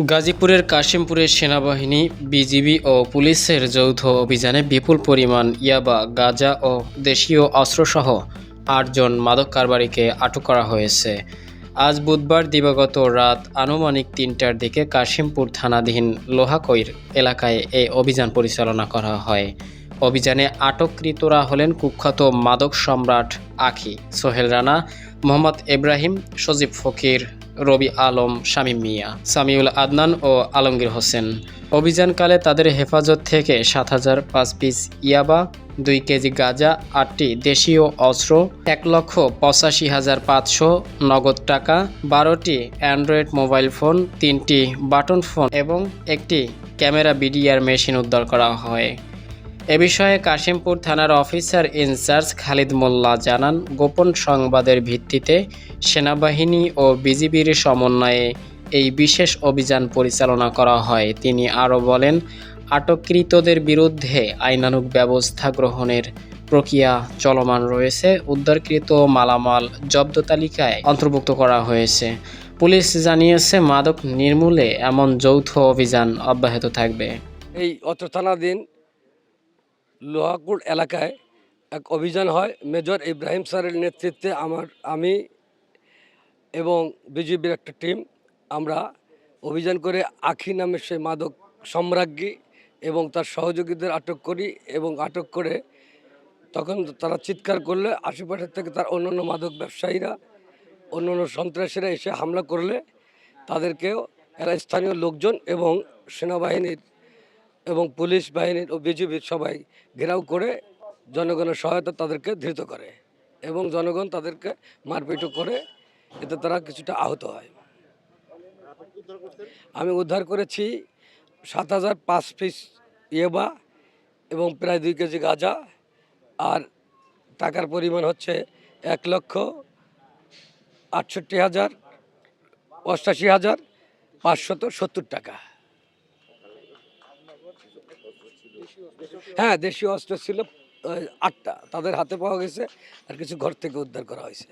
গাজীপুরের কাশিমপুরে সেনাবাহিনী, বিজিবি ও পুলিশের যৌথ অভিযানে বিপুল পরিমাণ ইয়াবা, গাঁজা ও দেশীয় অস্ত্রসহ ৮ জন মাদক কারবারিকে আটক করা হয়েছে। আজ বুধবার দিবাগত রাত আনুমানিক ৩টার দিকে কাশিমপুর থানাধীন লোহাকৈর এলাকায় এই অভিযান পরিচালনা করা হয়। অভিযানে আটককৃতরা হলেন কুখ্যাত মাদক সম্রাট আখি, সোহেল রানা, মোহাম্মদ ইব্রাহিম, সজীব ফকির, রবি আলম, শামীম মিয়া, সামিউল আদনান ও আলমগীর হোসেন। অভিযানকালে তাদের হেফাজত থেকে ৭,০০৫ পিস ইয়াবা, ২ কেজি গাঁজা, ৮টি দেশীয় অস্ত্র, ১,৮৫,৫০০ নগদ টাকা, ১২টি অ্যান্ড্রয়েড মোবাইল ফোন, ৩টি বাটন ফোন এবং একটি ক্যামেরা বিডিআর মেশিন উদ্ধার করা হয়। এ বিষয়ে কাশিমপুর থানার অফিসার ইনচার্জ খালিদ মোল্লা জানান, গোপন সংবাদের ভিত্তিতে সেনাবাহিনী ও বিজিবির সমন্বয়ে এই বিশেষ অভিযান পরিচালনা করা হয়। তিনি আরও বলেন, আটককৃতদের বিরুদ্ধে আইনানুগ ব্যবস্থা গ্রহণের প্রক্রিয়া চলমান রয়েছে। উদ্ধারকৃত মালামাল জব্দ তালিকায় অন্তর্ভুক্ত করা হয়েছে। পুলিশ জানিয়েছে, মাদক নির্মূলে এমন যৌথ অভিযান অব্যাহত থাকবে। এই অত্র থানাধীন লোহাকুড় এলাকায় এক অভিযান হয় মেজর ইব্রাহিম স্যারের নেতৃত্বে আমি এবং বিজিবির একটা টিম আমরা অভিযান করে আখি নামের সেই মাদক সম্রাজ্ঞী এবং তার সহযোগীদের আটক করি এবং আটক করে তখন তারা চিৎকার করলে আশেপাশের থেকে তার অন্যান্য মাদক ব্যবসায়ীরা, অন্যান্য সন্ত্রাসীরা এসে হামলা করলে তাদেরকেও এরা স্থানীয় লোকজন এবং সেনাবাহিনীর এবং পুলিশ বাহিনীর ও বিজিবির সবাই ঘেরাও করে জনগণের সহায়তা তাদেরকে ধৃত করে এবং জনগণ তাদেরকে মারপিটও করে, এতে তারা কিছুটা আহত হয়। আমি উদ্ধার করেছি ৭,০০৫ পিস ইয়েবা এবং প্রায় ২ কেজি গাঁজা, আর টাকার পরিমাণ হচ্ছে ১,৬৮,৮৫,৫৭০ টাকা। হ্যাঁ, দেশীয় অস্ত্র ছিল ৮টা, তাদের হাতে পাওয়া গেছে আর কিছু ঘর থেকে উদ্ধার করা হয়েছে।